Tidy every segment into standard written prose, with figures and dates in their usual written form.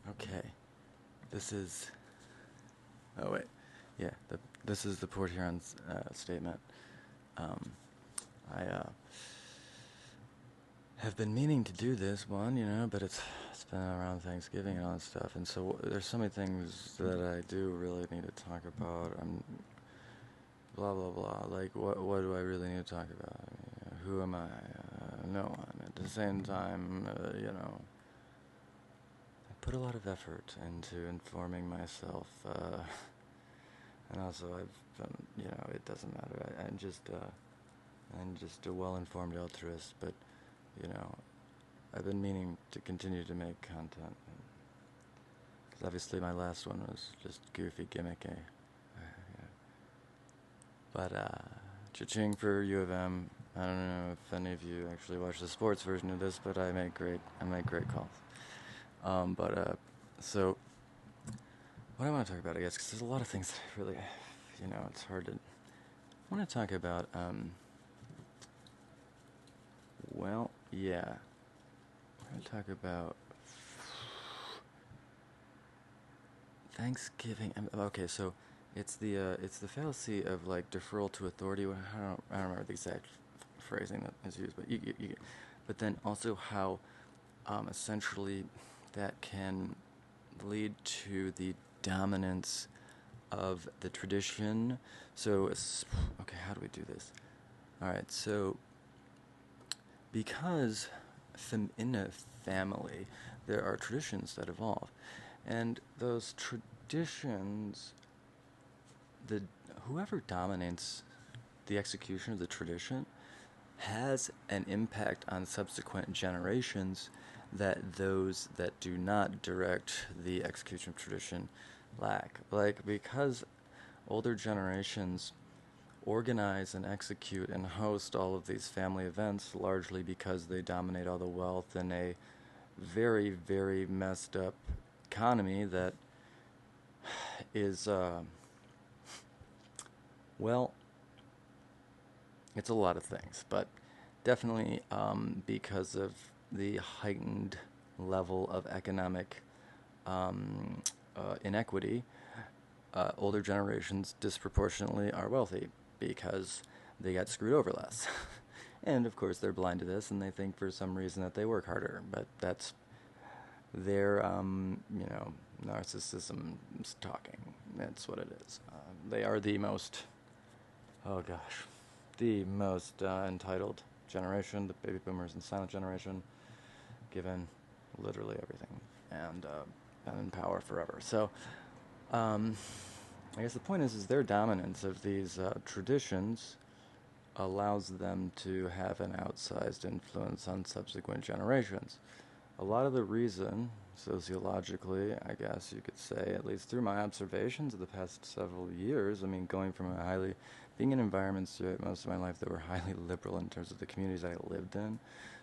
Okay, this is. Oh wait, yeah. This is the Port Huron's statement. Um, I have been meaning to do this one, but it's been around Thanksgiving and all that stuff, and so there's so many things that I do really need to talk about. Blah blah blah. Like what do I really need to talk about? I mean, who am I? No one. At the same time, I put a lot of effort into informing myself. And also, I've it doesn't matter. I'm just a well-informed altruist, but you know, I've been meaning to continue to make content. Because obviously my last one was just goofy, gimmicky. Yeah. But, cha-ching for U of M. I don't know if any of you actually watch the sports version of this, but I make great calls. So, what I want to talk about, I guess, because there's a lot of things that I really, it's hard to. I want to talk about, well, yeah. We're going to talk about Thanksgiving. Okay, so it's the fallacy of like deferral to authority. I don't remember the exact phrasing that is used, but but then also how essentially that can lead to the dominance of the tradition. So, okay, how do we do this? All right, so because in a family there are traditions that evolve, and those traditions, the whoever dominates the execution of the tradition has an impact on subsequent generations that those that do not direct the execution of tradition lack. Like, because older generations organize and execute and host all of these family events largely because they dominate all the wealth in a very, very messed up economy that is, well, it's a lot of things, but definitely because of the heightened level of economic inequity, older generations disproportionately are wealthy because they got screwed over less. And of course, they're blind to this, and they think for some reason that they work harder, but that's their, narcissism talking. That's what it is. They are the most, oh gosh, the most entitled generation, the baby boomers and silent generation, given literally everything, and in power forever. So, I guess the point is their dominance of these traditions allows them to have an outsized influence on subsequent generations. A lot of the reason, sociologically, I guess you could say, at least through my observations of the past several years, I mean, being in environments throughout most of my life that were highly liberal in terms of the communities I lived in,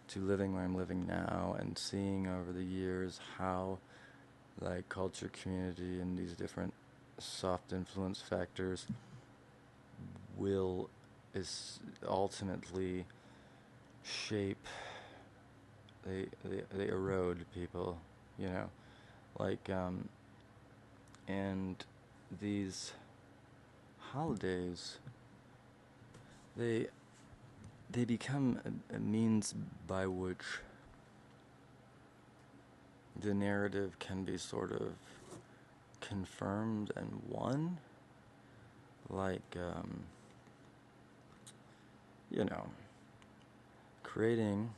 to living where I'm living now, and seeing over the years how, like, culture, community, and these different soft influence factors is ultimately shape, they erode people, you know, like, and these holidays, they become a means by which the narrative can be sort of confirmed and won, like, creating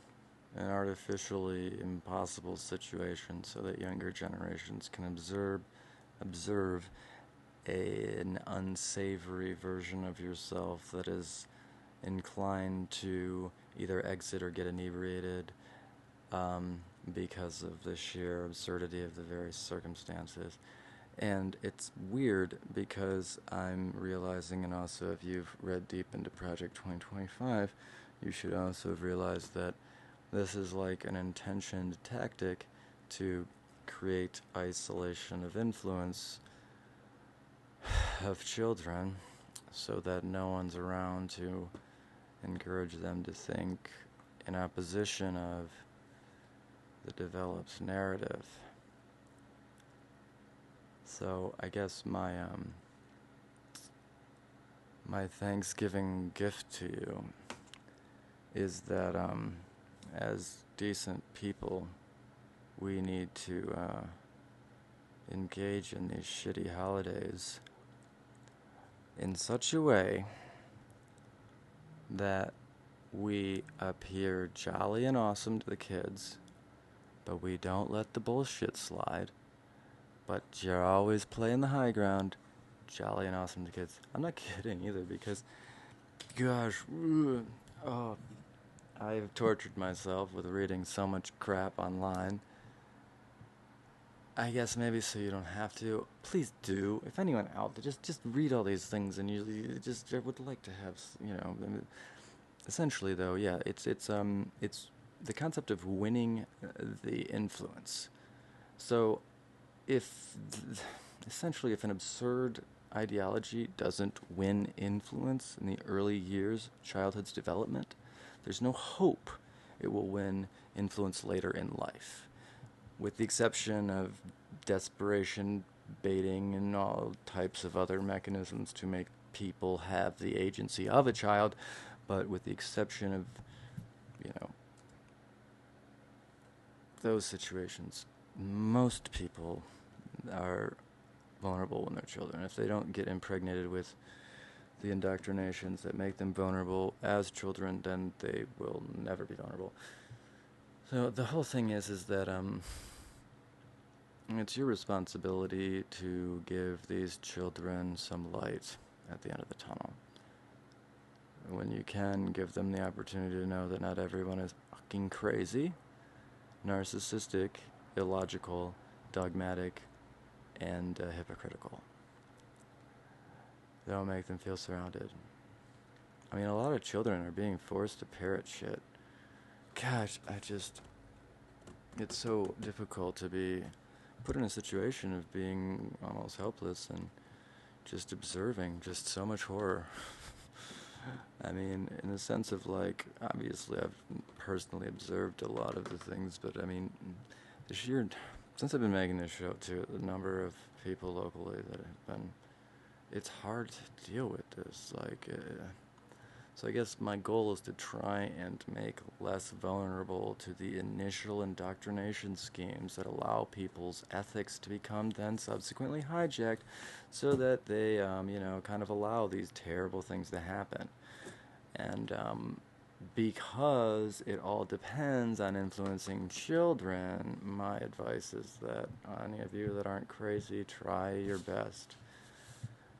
an artificially impossible situation so that younger generations can observe an unsavory version of yourself that is inclined to either exit or get inebriated because of the sheer absurdity of the various circumstances. And it's weird because I'm realizing, and also if you've read deep into Project 2025, you should also have realized that this is like an intentioned tactic to create isolation of influence of children so that no one's around to encourage them to think in opposition of the developed narrative. So I guess my Thanksgiving gift to you is that as decent people, we need to engage in these shitty holidays in such a way that we appear jolly and awesome to the kids, but we don't let the bullshit slide. But you're always playing the high ground, jolly and awesome to kids. I'm not kidding either, because, gosh, oh, I've tortured myself with reading so much crap online. I guess maybe so you don't have to. Please do. If anyone out there, just read all these things, and you just I would like to have, I mean, essentially though, yeah, it's the concept of winning the influence. So if essentially if an absurd ideology doesn't win influence in the early years of childhood's development, there's no hope it will win influence later in life, with the exception of desperation baiting and all types of other mechanisms to make people have the agency of a child. But with the exception of, those situations, most people are vulnerable when they're children. If they don't get impregnated with the indoctrinations that make them vulnerable as children, then they will never be vulnerable. So the whole thing is that it's your responsibility to give these children some light at the end of the tunnel. When you can, give them the opportunity to know that not everyone is fucking crazy, narcissistic, illogical, dogmatic, and hypocritical. Don't make them feel surrounded. I mean, a lot of children are being forced to parrot shit. Gosh, it's so difficult to be put in a situation of being almost helpless and just observing just so much horror. I mean, in the sense of, like, obviously I've personally observed a lot of the things, but I mean, this year, since I've been making this show too, the number of people locally that have been, it's hard to deal with this, so I guess my goal is to try and make less vulnerable to the initial indoctrination schemes that allow people's ethics to become then subsequently hijacked, so that they, kind of allow these terrible things to happen. And because it all depends on influencing children, my advice is that any of you that aren't crazy, try your best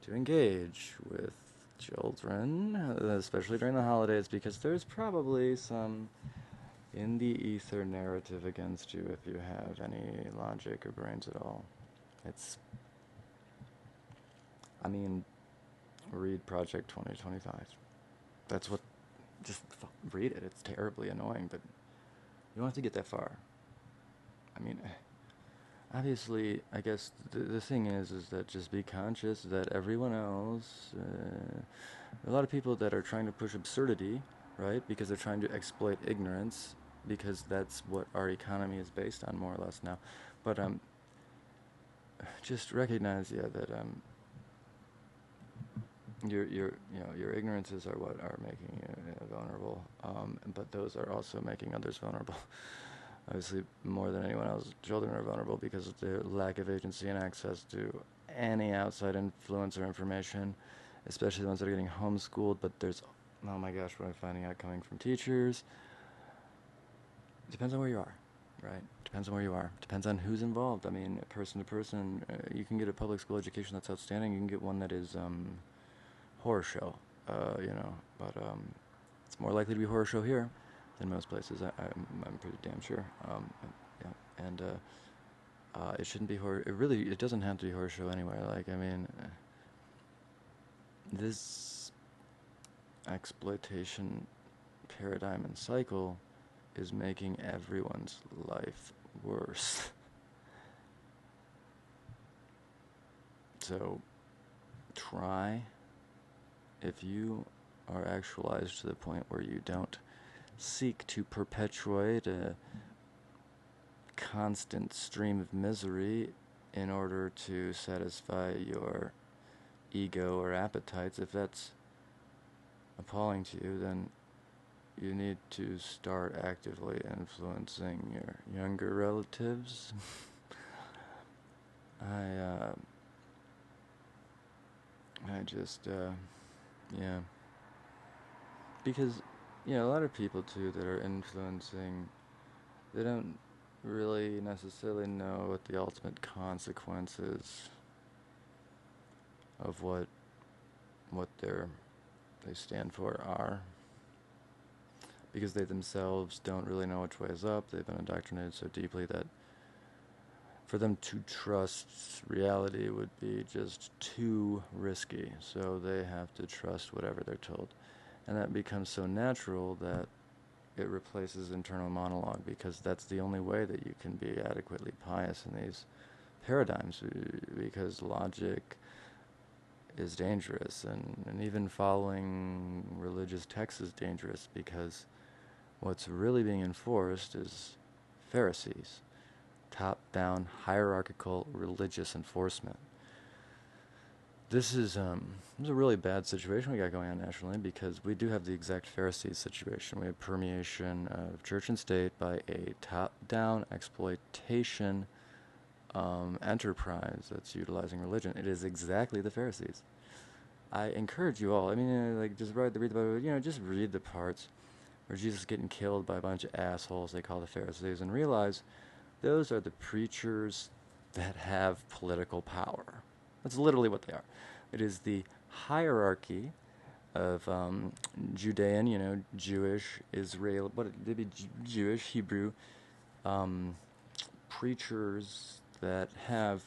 to engage with children, especially during the holidays, because there's probably some in the ether narrative against you if you have any logic or brains at all. Read Project 2025. That's what, just read it. It's terribly annoying, but you don't have to get that far. I mean, obviously, I guess the thing is that just be conscious that everyone else, a lot of people that are trying to push absurdity, right, because they're trying to exploit ignorance, because that's what our economy is based on, more or less now. But just recognize, that your ignorances are what are making you vulnerable, but those are also making others vulnerable. Obviously, more than anyone else, children are vulnerable because of their lack of agency and access to any outside influence or information, especially the ones that are getting homeschooled. But there's, oh my gosh, what I'm finding out coming from teachers. Depends on where you are, right? Depends on where you are. Depends on who's involved. I mean, person to person, you can get a public school education that's outstanding. You can get one that is horror show, but it's more likely to be horror show here than most places. I'm pretty damn sure. And it shouldn't be horror. It doesn't have to be horror show anywhere. Like, I mean, this exploitation paradigm and cycle is making everyone's life worse. So try, if you are actualized to the point where you don't seek to perpetuate a constant stream of misery, in order to satisfy your ego or appetites. If that's appalling to you, then you need to start actively influencing your younger relatives. Yeah. Because, a lot of people too that are influencing, they don't really necessarily know what the ultimate consequences of what they stand for are. Because they themselves don't really know which way is up. They've been indoctrinated so deeply that for them to trust reality would be just too risky. So they have to trust whatever they're told. And that becomes so natural that it replaces internal monologue, because that's the only way that you can be adequately pious in these paradigms, because logic is dangerous, and even following religious texts is dangerous, because what's really being enforced is Pharisees, top-down, hierarchical religious enforcement. This is a really bad situation we got going on nationally, because we do have the exact Pharisees situation. We have permeation of church and state by a top-down exploitation enterprise that's utilizing religion. It is exactly the Pharisees. I encourage you all, just read the Bible, just read the parts where Jesus is getting killed by a bunch of assholes they call the Pharisees, and realize those are the preachers that have political power. That's literally what they are. It is the hierarchy of Judean, Jewish, Israel, they'd be Jewish, Hebrew preachers that have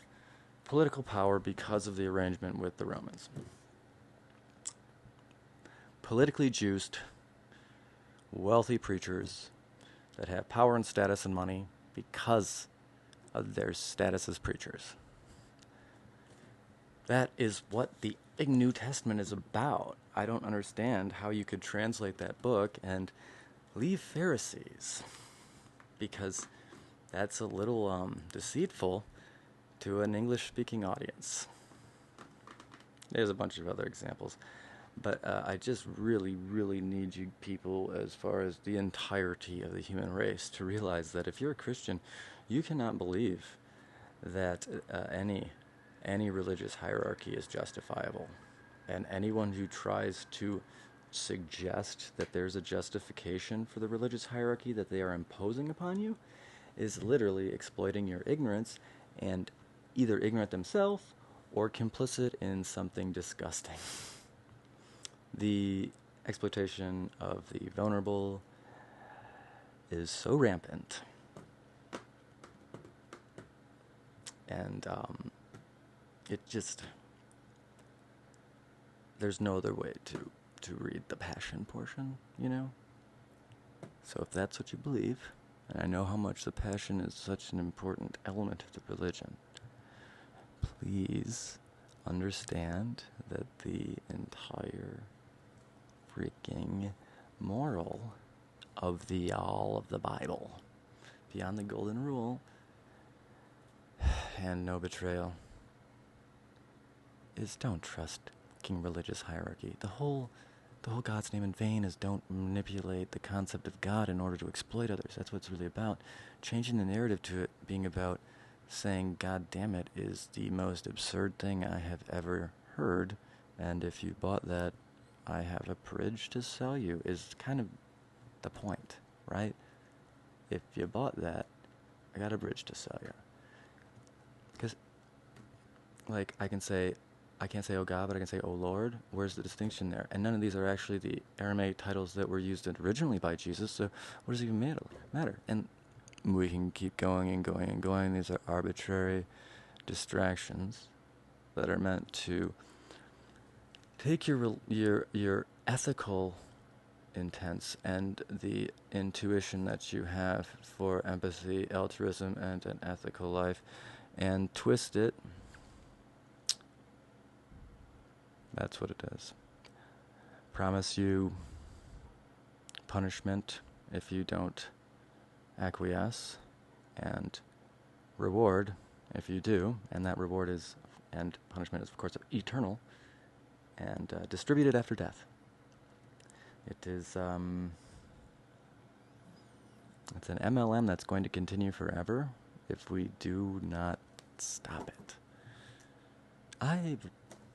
political power because of the arrangement with the Romans. Politically juiced, wealthy preachers that have power and status and money because of their status as preachers. That is what the big New Testament is about. I don't understand how you could translate that book and leave Pharisees, because that's a little deceitful to an English-speaking audience. There's a bunch of other examples. But I just really, really need you people, as far as the entirety of the human race, to realize that if you're a Christian, you cannot believe that any religious hierarchy is justifiable. And anyone who tries to suggest that there's a justification for the religious hierarchy that they are imposing upon you is literally exploiting your ignorance, and either ignorant themselves or complicit in something disgusting. The exploitation of the vulnerable is so rampant. And there's no other way to read the passion portion, So if that's what you believe, and I know how much the passion is such an important element of the religion, please understand that the entire freaking moral of all of the Bible, beyond the golden rule and no betrayal, is don't trust king religious hierarchy. The whole God's name in vain is don't manipulate the concept of God in order to exploit others. That's what it's really about. Changing the narrative to it being about saying, God damn it, is the most absurd thing I have ever heard, and if you bought that, I have a bridge to sell you, is kind of the point, right? If you bought that, I got a bridge to sell you. Because, I can't say, oh God, but I can say, oh Lord. Where's the distinction there? And none of these are actually the Aramaic titles that were used originally by Jesus, so what does it even matter? And we can keep going and going and going. These are arbitrary distractions that are meant to take your ethical intents and the intuition that you have for empathy, altruism, and an ethical life, and twist it. That's what it is. Promise you punishment if you don't acquiesce, and reward if you do, and that reward is, and punishment is, of course, eternal, and distributed after death. It is, it's an MLM that's going to continue forever if we do not stop it. I'm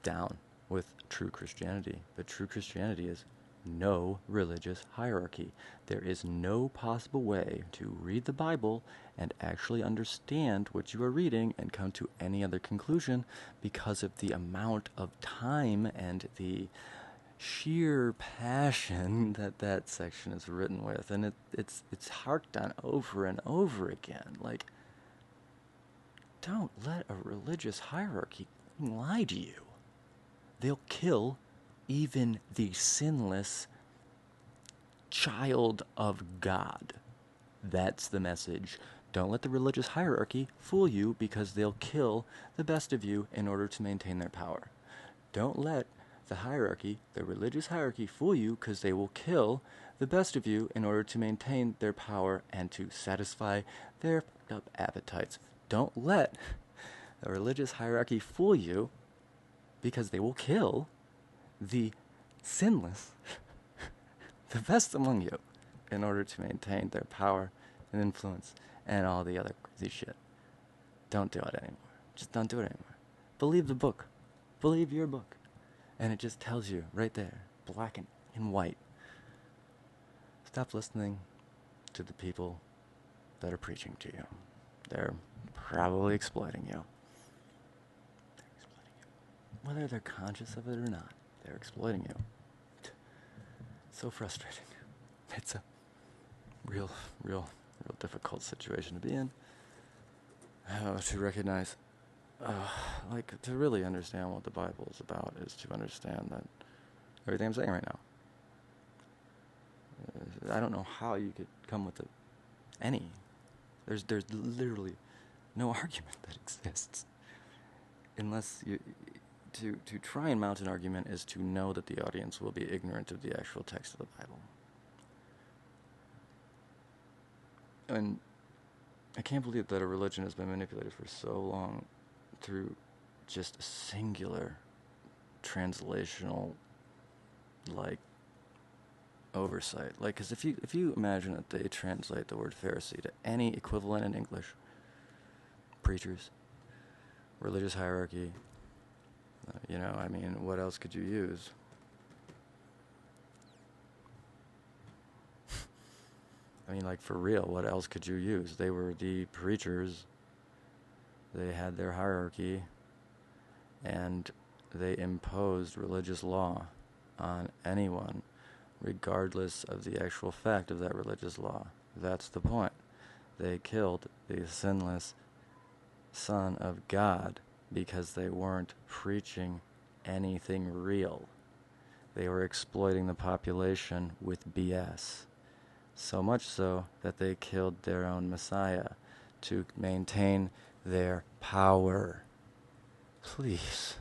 down with true Christianity, but true Christianity is no religious hierarchy. There is no possible way to read the Bible and actually understand what you are reading and come to any other conclusion because of the amount of time and the sheer passion that section is written with. And it's harked on over and over again. Like, don't let a religious hierarchy lie to you. They'll kill even the sinless child of God. That's the message. Don't let the religious hierarchy fool you because they'll kill the best of you in order to maintain their power. Don't let the hierarchy, the religious hierarchy, fool you because they will kill the best of you in order to maintain their power and to satisfy their fucked up appetites. Don't let the religious hierarchy fool you because they will kill the sinless, the best among you, in order to maintain their power and influence and all the other crazy shit. Don't do it anymore. Just don't do it anymore. Believe the book. Believe your book. And it just tells you right there, black and white. Stop listening to the people that are preaching to you. They're probably exploiting you. Whether they're conscious of it or not, they're exploiting you. So frustrating. It's a real difficult situation to be in. To recognize, to really understand what the Bible is about is to understand that everything I'm saying right now. I don't know how you could come with any. There's literally no argument that exists unless you. To try and mount an argument is to know that the audience will be ignorant of the actual text of the Bible. And I can't believe that a religion has been manipulated for so long through just a singular translational, oversight. Because if you imagine that they translate the word Pharisee to any equivalent in English, preachers, religious hierarchy, what else could you use? For real, what else could you use? They were the preachers. They had their hierarchy, and they imposed religious law on anyone, regardless of the actual fact of that religious law. That's the point. They killed the sinless Son of God because they weren't preaching anything real. They were exploiting the population with BS. So much so that they killed their own Messiah to maintain their power. Please.